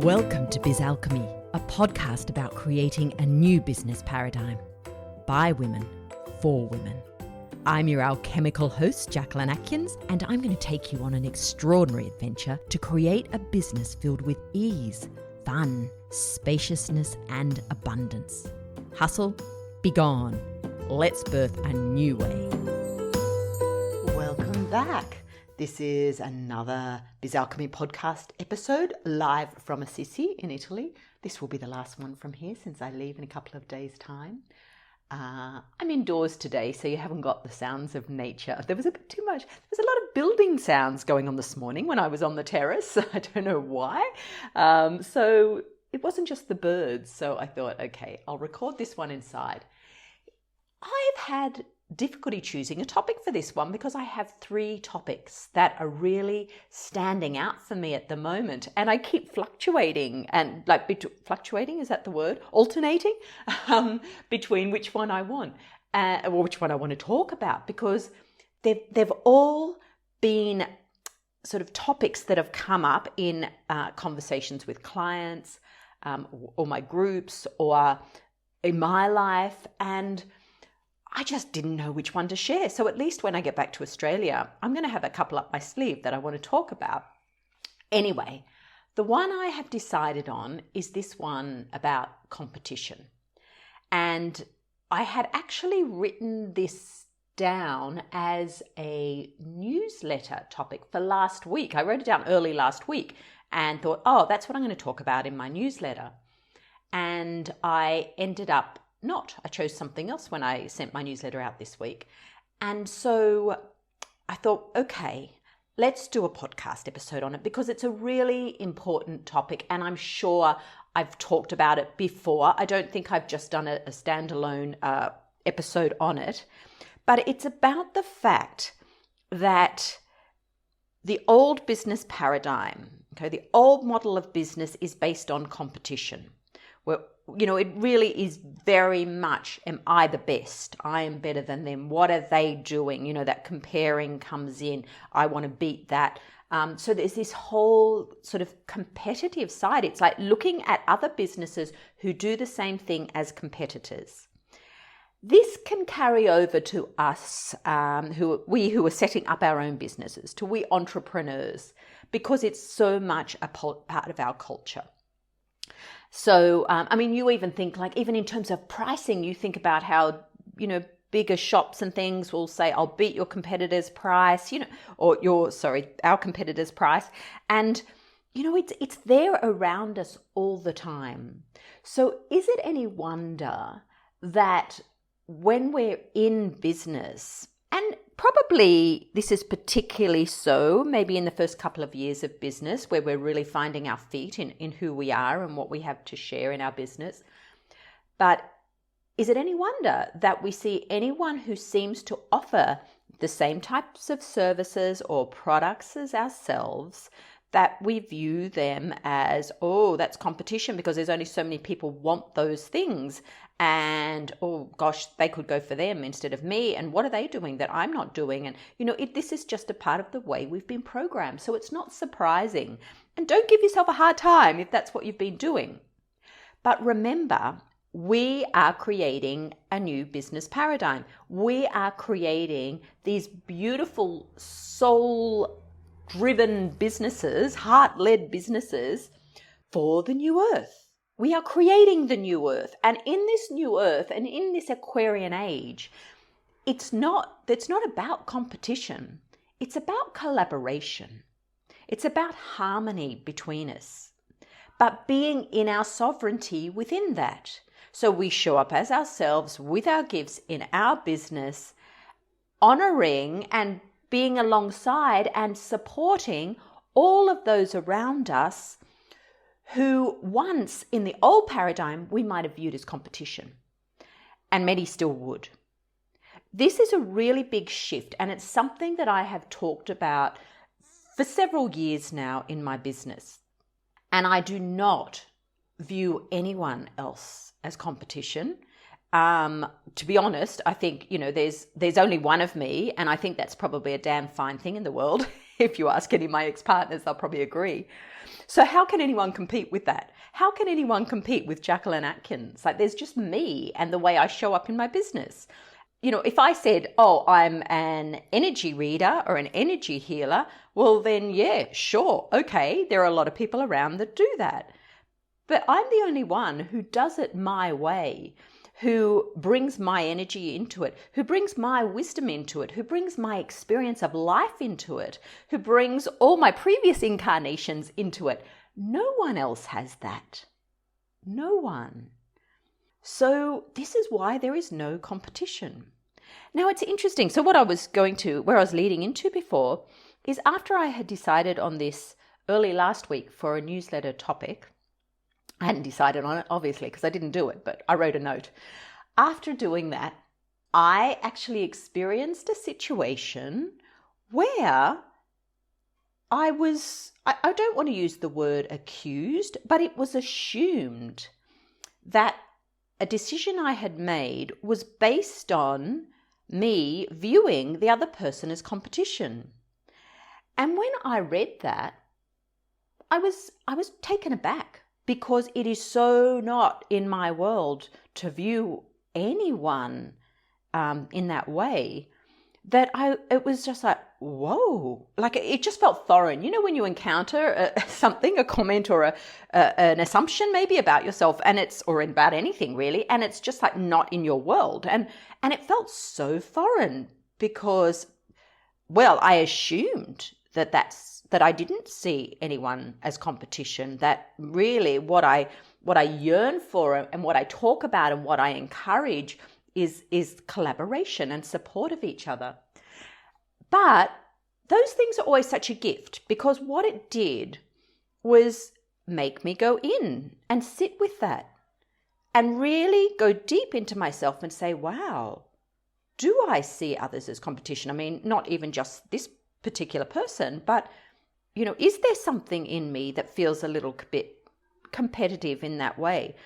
Welcome to Biz Alchemy, a podcast about creating a new business paradigm by women, for women. I'm your alchemical host, Jacquelyn, and I'm going to take you on an extraordinary adventure to create a business filled with ease, fun, spaciousness, and abundance. Hustle, be gone. Let's birth a new way. Welcome back. This is another Biz Alchemy podcast episode, live from Assisi in Italy. This will be the last one from here since I leave in a couple of days' time. I'm indoors today, so you haven't got the sounds of nature. There was a bit too much. There was a lot of building sounds going on this morning when I was on the terrace. I don't know why. So it wasn't just the birds. So I thought, okay, I'll record this one inside. I've had difficulty choosing a topic for this one because I have three topics that are really standing out for me at the moment, and I keep fluctuating and fluctuating, is that the word? Alternating between which one I want or which one I want to talk about, because they've all been sort of topics that have come up in conversations with clients or my groups or in my life, and I just didn't know which one to share. So at least when I get back to Australia, I'm going to have a couple up my sleeve that I want to talk about. Anyway, the one I have decided on is this one about competition. And I had actually written this down as a newsletter topic for last week. I wrote it down early last week and thought, oh, that's what I'm going to talk about in my newsletter. And I ended up I chose something else when I sent my newsletter out this week. And so I thought, okay, let's do a podcast episode on it because it's a really important topic, and I'm sure I've talked about it before. I don't think I've just done a standalone episode on it, but it's about the fact that the old business paradigm, the old model of business is based on competition. Where, it really is very much, am I the best? I am better than them. What are they doing? That comparing comes in. I want to beat that. So there's this whole sort of competitive side. It's like looking at other businesses who do the same thing as competitors. This can carry over to us, who are setting up our own businesses, to we entrepreneurs, because it's so much a part of our culture. So, you even think even in terms of pricing, you think about how, bigger shops and things will say, I'll beat your competitor's price, or our competitor's price. And, it's there around us all the time. So is it any wonder that when we're in business, and probably this is particularly so maybe in the first couple of years of business where we're really finding our feet in who we are and what we have to share in our business. But is it any wonder that we see anyone who seems to offer the same types of services or products as ourselves, that we view them as, oh, that's competition because there's only so many people want those things. And, oh gosh, they could go for them instead of me. And what are they doing that I'm not doing? And, this is just a part of the way we've been programmed. So it's not surprising. And don't give yourself a hard time if that's what you've been doing. But remember, we are creating a new business paradigm. We are creating these beautiful soul-driven businesses, heart-led businesses for the new earth. We are creating the new earth. And in this new earth and in this Aquarian age, it's not about competition. It's about collaboration. It's about harmony between us, but being in our sovereignty within that. So we show up as ourselves with our gifts in our business, honoring and being alongside and supporting all of those around us who once in the old paradigm we might have viewed as competition, and many still would. This is a really big shift, and it's something that I have talked about for several years now in my business. And I do not view anyone else as competition. To be honest, I think, there's only one of me, and I think that's probably a damn fine thing in the world. If you ask any of my ex-partners, they'll probably agree. So how can anyone compete with that? How can anyone compete with Jacquelyn Atkins? Like, there's just me and the way I show up in my business. You know, if I said, oh, I'm an energy reader or an energy healer, well then, yeah, sure. Okay, there are a lot of people around that do that. But I'm the only one who does it my way, who brings my energy into it, who brings my wisdom into it, who brings my experience of life into it, who brings all my previous incarnations into it. No one else has that. No one. So this is why there is no competition. Now it's interesting. So where I was leading into before is after I had decided on this early last week for a newsletter topic. I hadn't decided on it, obviously, because I didn't do it, but I wrote a note. After doing that, I actually experienced a situation where I don't want to use the word accused, but it was assumed that a decision I had made was based on me viewing the other person as competition. And when I read that, I was taken aback, because it is so not in my world to view anyone in that way, that it was just like, whoa, like it just felt foreign. You know, when you encounter something, a comment or an assumption maybe about yourself, or about anything really, and it's just like not in your world. And it felt so foreign because, well, I assumed that I didn't see anyone as competition, that really what I yearn for and what I talk about and what I encourage is collaboration and support of each other. But those things are always such a gift, because what it did was make me go in and sit with that and really go deep into myself and say, wow, do I see others as competition? I mean, not even just this particular person, but you know, is there something in me that feels a little bit competitive in that way?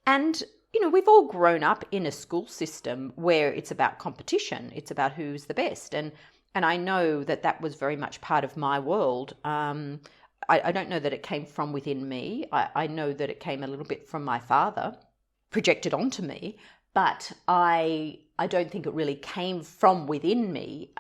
And, you know, we've all grown up in a school system where it's about competition. It's about who's the best. And I know that was very much part of my world. I don't know that it came from within me. I know that it came a little bit from my father, projected onto me, but I don't think it really came from within me,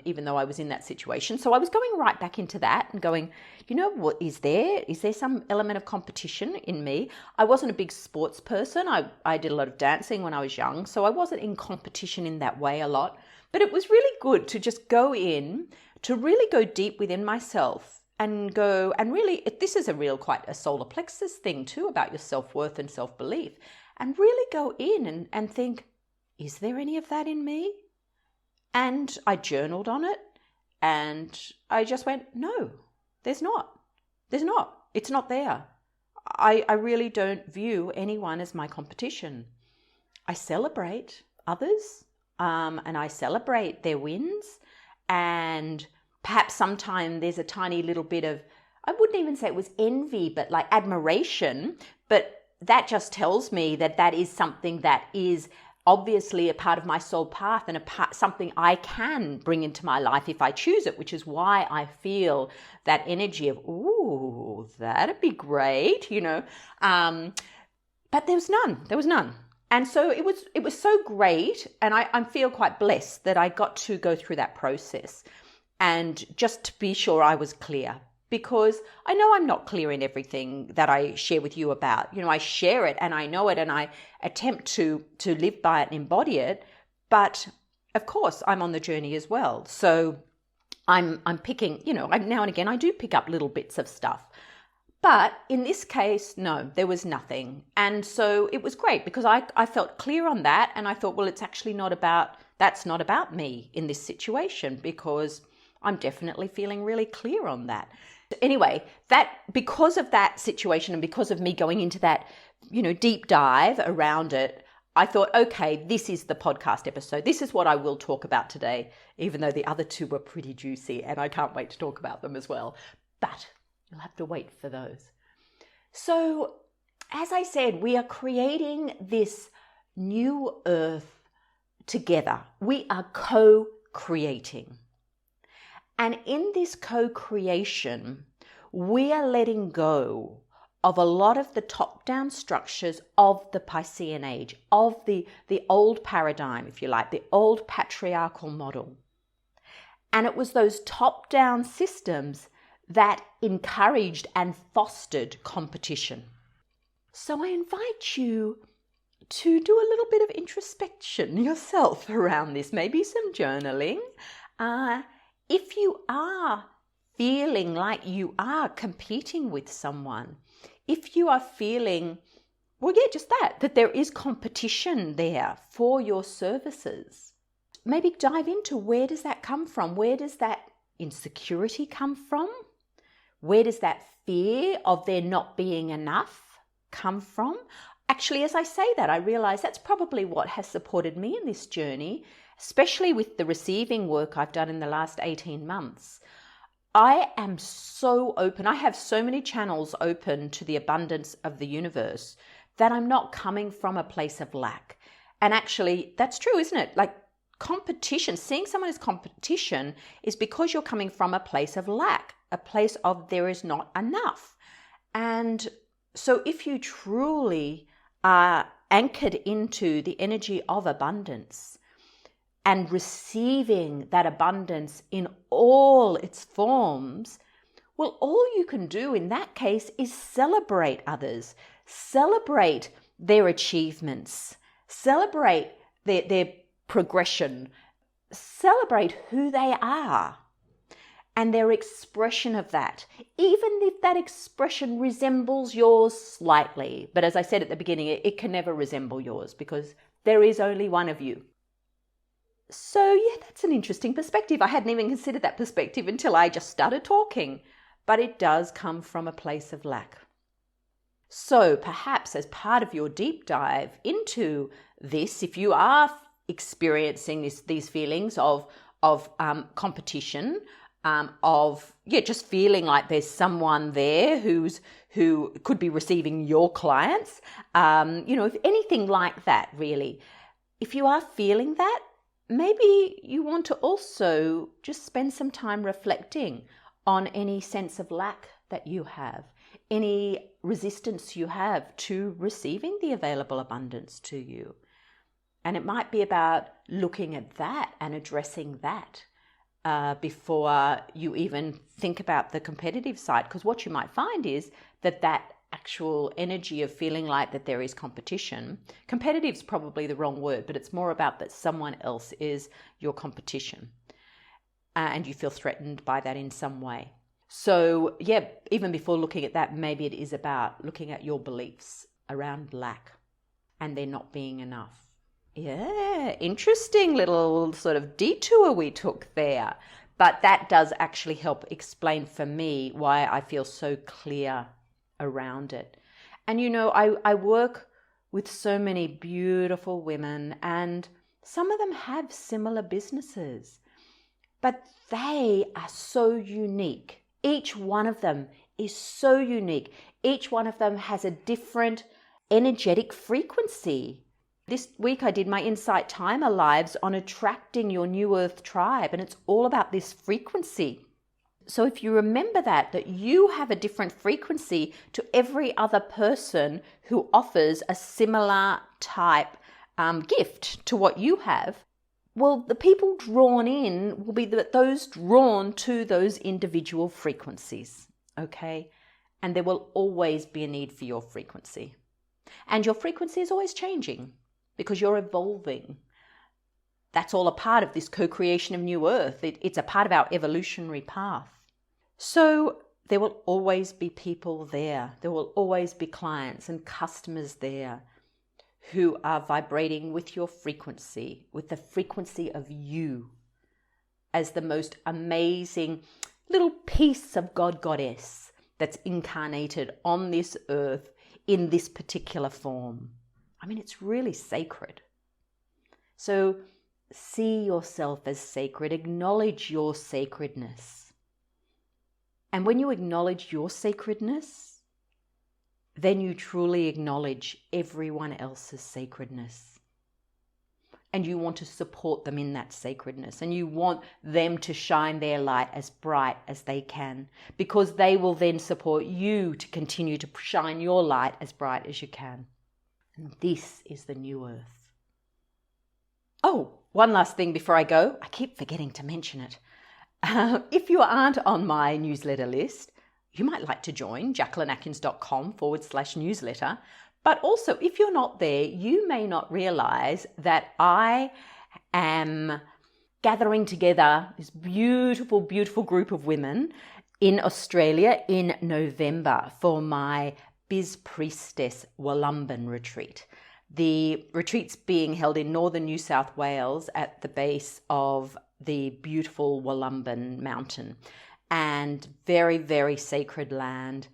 even though I was in that situation. So I was going right back into that and going, you know, what is there some element of competition in me? I wasn't a big sports person. I did a lot of dancing when I was young, so I wasn't in competition in that way a lot. But it was really good to just go in, to really go deep within myself and go, and really, this is quite a solar plexus thing too, about your self-worth and self-belief, and really go in and think, is there any of that in me? And I journaled on it, and I just went, no, there's not. There's not. It's not there. I really don't view anyone as my competition. I celebrate others, and I celebrate their wins, and perhaps sometime there's a tiny little bit of, I wouldn't even say it was envy, but like admiration, but that just tells me that is something that is obviously a part of my soul path and something I can bring into my life if I choose it, which is why I feel that energy of, ooh, that'd be great, you know. But there was none. And so it was so great, and I feel quite blessed that I got to go through that process, and just to be sure I was clear, because I know I'm not clear in everything that I share with you about. You know, I share it and I know it and I attempt to live by it and embody it, but of course I'm on the journey as well. So I'm picking, you know, now and again I do pick up little bits of stuff. But in this case, no, there was nothing. And so it was great because I felt clear on that, and I thought, well, it's actually that's not about me in this situation, because I'm definitely feeling really clear on that. Anyway, because of that situation and because of me going into that, you know, deep dive around it, I thought, okay, this is the podcast episode. This is what I will talk about today, even though the other two were pretty juicy and I can't wait to talk about them as well. But you'll have to wait for those. So, as I said, we are creating this new earth together. We are co-creating. And in this co-creation, we are letting go of a lot of the top-down structures of the Piscean age, of the old paradigm, if you like, the old patriarchal model. And it was those top-down systems that encouraged and fostered competition. So I invite you to do a little bit of introspection yourself around this, maybe some journaling. If you are feeling like you are competing with someone, if you are feeling, well, yeah, just that there is competition there for your services, maybe dive into where does that come from? Where does that insecurity come from? Where does that fear of there not being enough come from? Actually, as I say that, I realize that's probably what has supported me in this journey, especially with the receiving work I've done in the last 18 months. I am so open. I have so many channels open to the abundance of the universe that I'm not coming from a place of lack. And actually, that's true, isn't it? Like competition, seeing someone as competition is because you're coming from a place of lack, a place of there is not enough. And so if you truly are anchored into the energy of abundance and receiving that abundance in all its forms, well, all you can do in that case is celebrate others, celebrate their achievements, celebrate their progression, celebrate who they are and their expression of that, even if that expression resembles yours slightly. But as I said at the beginning, it can never resemble yours because there is only one of you. So yeah, that's an interesting perspective. I hadn't even considered that perspective until I just started talking, but it does come from a place of lack. So perhaps as part of your deep dive into this, if you are experiencing these feelings of competition, just feeling like there's someone there who could be receiving your clients, if anything like that, really, if you are feeling that, maybe you want to also just spend some time reflecting on any sense of lack that you have, any resistance you have to receiving the available abundance to you. And it might be about looking at that and addressing that before you even think about the competitive side. Because what you might find is that actual energy of feeling like that there is competition, competitive is probably the wrong word, but it's more about that someone else is your competition and you feel threatened by that in some way. So yeah, even before looking at that, maybe it is about looking at your beliefs around lack and there not being enough. Yeah, interesting little sort of detour we took there. But that does actually help explain for me why I feel so clear around it. And I work with so many beautiful women and some of them have similar businesses, but they are so unique. Each one of them is so unique. Each one of them has a different energetic frequency. This week I did my Insight Timer lives on attracting your new earth tribe, and it's all about this frequency. So if you remember that you have a different frequency to every other person who offers a similar type gift to what you have, well, the people drawn in will be those drawn to those individual frequencies, okay? And there will always be a need for your frequency. And your frequency is always changing because you're evolving. That's all a part of this co-creation of New Earth. It's a part of our evolutionary path. So there will always be people there. There will always be clients and customers there who are vibrating with your frequency, with the frequency of you as the most amazing little piece of God Goddess that's incarnated on this earth in this particular form. I mean, it's really sacred. So see yourself as sacred, acknowledge your sacredness. And when you acknowledge your sacredness, then you truly acknowledge everyone else's sacredness. and you want to support them in that sacredness, and you want them to shine their light as bright as they can, because they will then support you to continue to shine your light as bright as you can. And this is the new earth. Oh, one last thing before I go. I keep forgetting to mention it. If you aren't on my newsletter list, you might like to join jacquelynatkins.com/newsletter. But also, if you're not there, you may not realize that I am gathering together this beautiful, beautiful group of women in Australia in November for my Biz Priestess Wollumbin retreat. The retreat's being held in northern New South Wales at the base of the beautiful Wollumbin mountain, and very, very sacred land.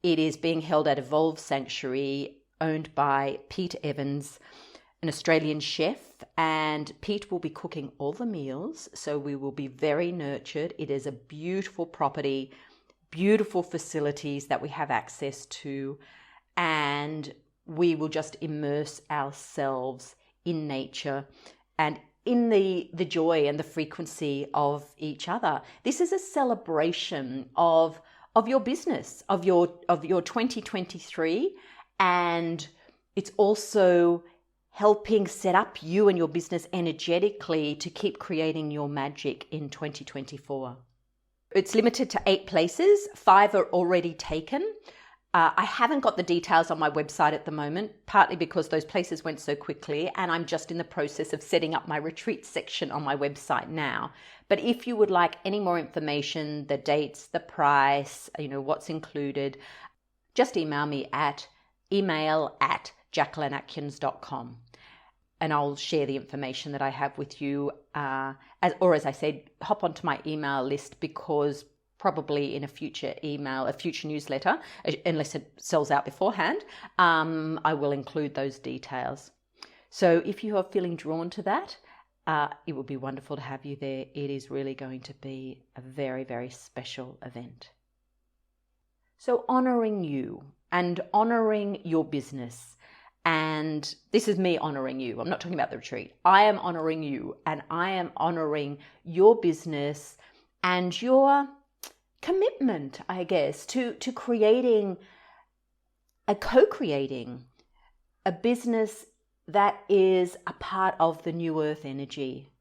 It is being held at Evolve Sanctuary, owned by Pete Evans, an Australian chef, and Pete will be cooking all the meals, so we will be very nurtured. It is a beautiful property, beautiful facilities that we have access to, and we will just immerse ourselves in nature and in the joy and the frequency of each other. This is a celebration of your business, of your 2023, and it's also helping set up you and your business energetically to keep creating your magic in 2024. It's limited to 8 places. 5 are already taken. I haven't got the details on my website at the moment, partly because those places went so quickly, and I'm just in the process of setting up my retreat section on my website now. But if you would like any more information, the dates, the price, what's included, just email me at email@jacquelynatkins.com, and I'll share the information that I have with you. As I said, hop onto my email list, because probably in a future newsletter, unless it sells out beforehand, I will include those details. So if you are feeling drawn to that, it would be wonderful to have you there. It is really going to be a very, very special event. So honoring you and honoring your business, and this is me honoring you. I'm not talking about the retreat. I am honoring you, and I am honoring your business and your commitment, I guess, to co-creating a business that is a part of the New Earth energy.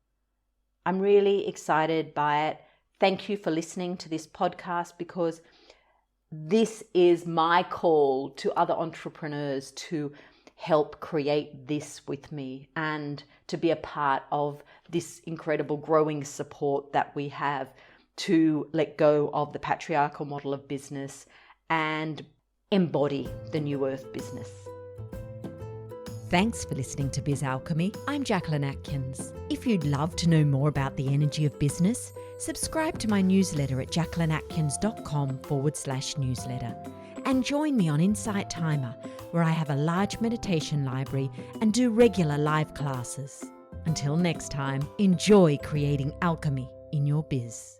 I'm really excited by it. Thank you for listening to this podcast, because this is my call to other entrepreneurs to help create this with me and to be a part of this incredible growing support that we have to let go of the patriarchal model of business and embody the New Earth business. Thanks for listening to Biz Alchemy. I'm Jacquelyn Atkins. If you'd love to know more about the energy of business, subscribe to my newsletter at jacquelynatkins.com/newsletter, and join me on Insight Timer, where I have a large meditation library and do regular live classes. Until next time, enjoy creating alchemy in your biz.